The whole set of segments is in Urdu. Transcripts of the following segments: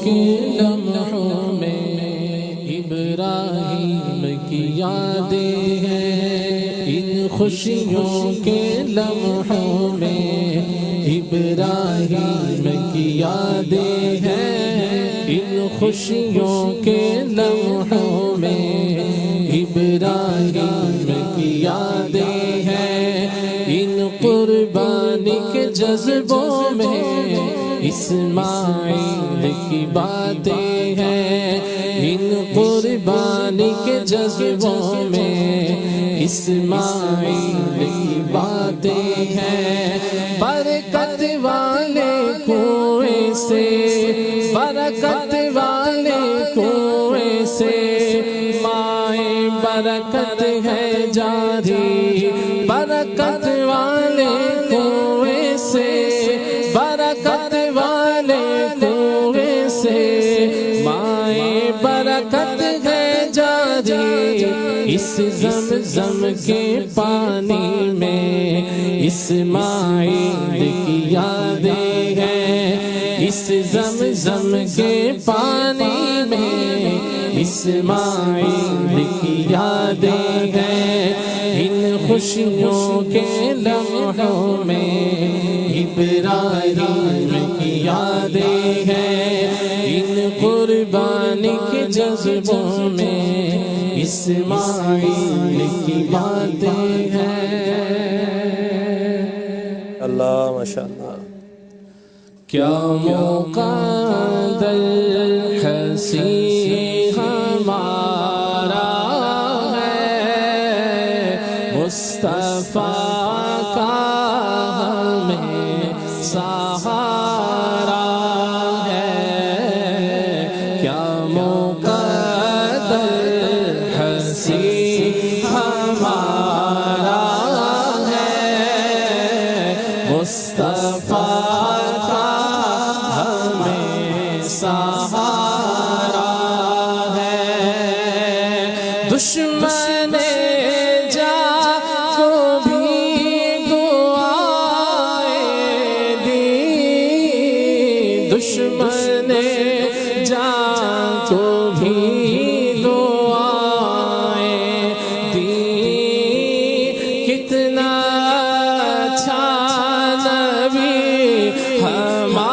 کے لمحوں میں ابراہیم کی یادیں ہیں، ان خوشیوں کے لمحوں میں ابراہیم کی یادیں ہیں، ان خوشیوں کے لمحوں میں ابراہیم کی یادیں ہیں، ان قربانی کے جذبوں میں اسماعیل کی باتیں ہیں، ان قربانی کے جذبوں میں اسماعیل کی باتیں ہیں، برکت والے کنویں سے، برکت والے کنویں سے مائیں برکت ہے جاری، برکت والے کنویں سے، برکت والے کنویں سے مائیں برکت ہے جاری، اس زمزم کے پانی میں اسماعیل کی یادیں ہیں، اس زمزم کے پانی میں اسماعیل کی یادیں ہیں، ان خوشیوں کے لمحوں میں ابراہیم کی یادیں ہیں، ان قربانی کے جذبوں میں اسماعیل کی باتیں ہیں۔ اللہ ماشاءاللہ۔ کیا موقع دل حسین ہمارا ہے، مصطفیٰ کا ہمیں سہارا ہے، کیا موقع دل حسین ہمارا ہے، مصطفیٰ سہارا ہے، دشمن جا کو بھی دعائیں دی، دشمن جا کو بھی دعائیں دی، کتنا اچھا نبی ہمارا،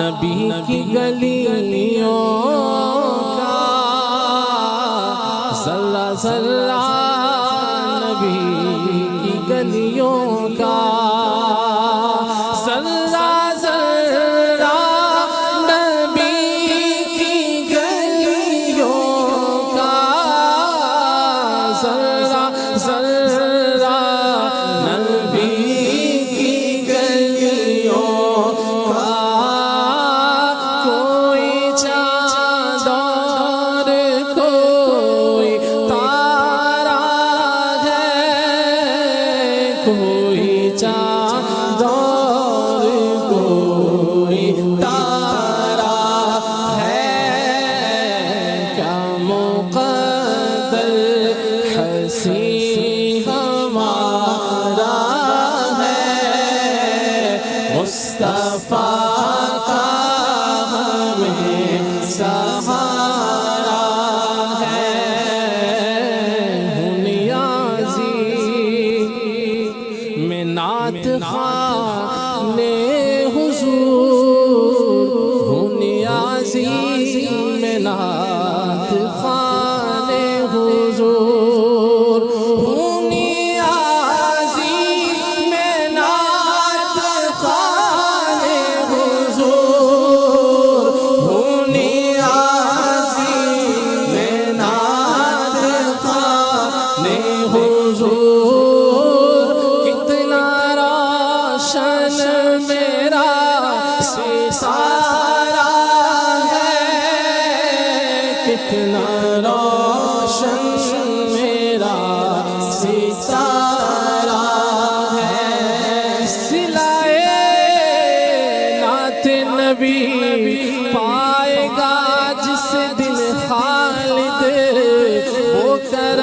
نبی کی گلیوں کا ذرہ ذرہ، نبی کی گلیوں کا ذرہ ذرہ، نبی کی گلیوں کا ذرہ ذرہ، نبی کی گلیوں کا کوئی چاند اور کوئی تارا ہے، کیا مقدر حسین ہمارا ہے، مصطفیٰ کا ہمیں سہارا ہے، ہوں نیازی میں نعت خوان حضور، ہوں نیازی میں نعت خوان حضور، ہوں نیازی میں نعت خوان حضور، ہوں نیازی میں نعت خوان حضور، میرا ستارہ ہے، کتنا روشن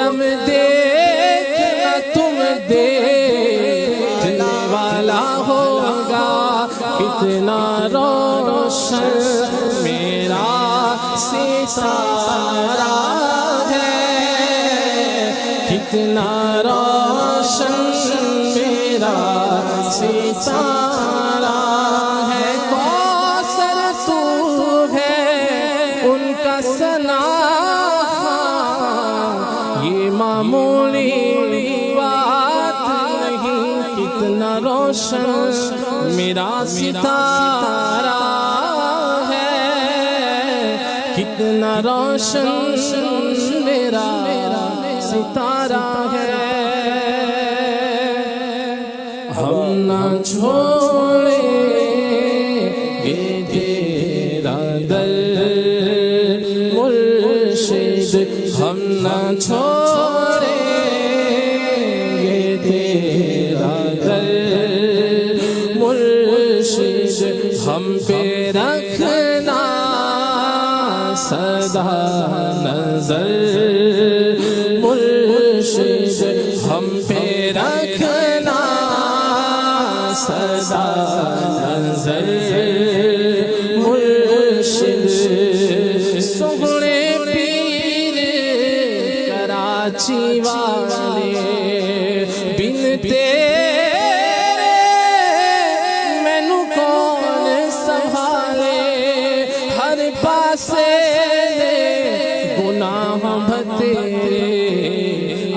دم دیکھنا تم دیکھنے والا ہوگا کتنا روشن میرا ستارہ ہے کتنا روشن میرا ستارہ ہے کوثر تو ہے ان کا ثنا یہ معمولی بات نہیں کتنا روشن میرا ستارہ ہے کتنا روشن میرا ستارہ ہے ہم نہ چھوڑیں گے تیرا در مرشد ہم نہ چھوڑیں گے تیرا در مرشد ہم پہ رکھنا سدا نظر مرشد ہم پہ رکھنا سدا نظر مرشد سہرے پیر کراچی والے بن تیرے مینوں کون سنبھالے ہر پاسے گناہ بھتیرے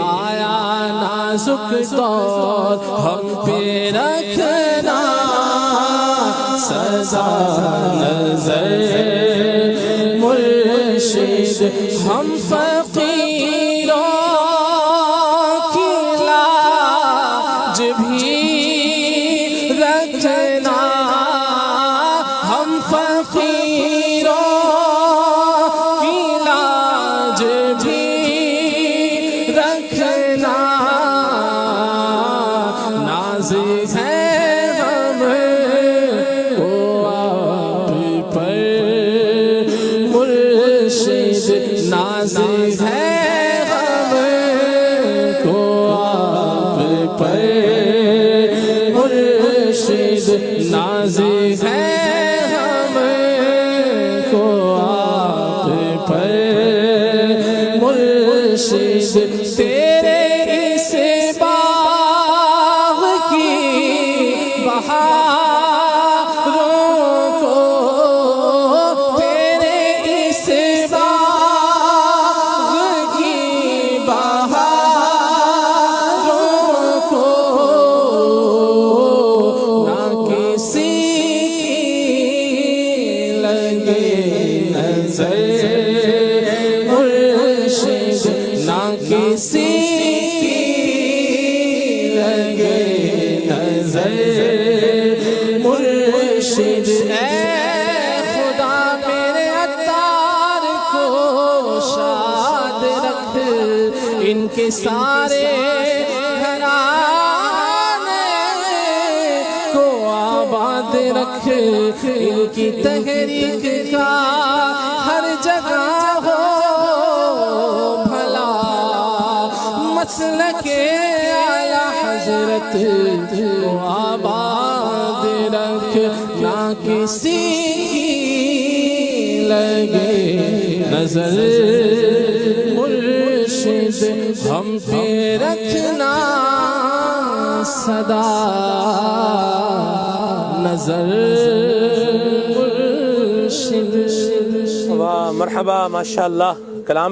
آیا نازک دور ہم پہ رکھنا سدا نظر مرشد ہم فقیروں کی لاج بھی رکھنا ہم فقیروں کی لاج بھی رکھنا ناز ہے ہم کو آپ پر مرشد ناز ہے ہم کو آپ پر مرشد ناز ہے ہم کو آپ پر مرشد تیرے اس باغ کی بہاروں کو تیرے اس باغ کی بہاروں کو نہ کسی لگے نظر مرشد نہ کسی لگے نظر مرشد اے خدا میرے عطار کو شاد رکھ ان کے سارے گھرانے کو آباد رکھ ان کی تحریک کا ہر جگہ ہو بھلا مسلک اعلیٰ حضرت کو آباد رکھ نہ کسی لگے نظر مرشد ہم پہ رکھنا سدا نظر مرشد واہ مرحبا ماشاءاللہ کلام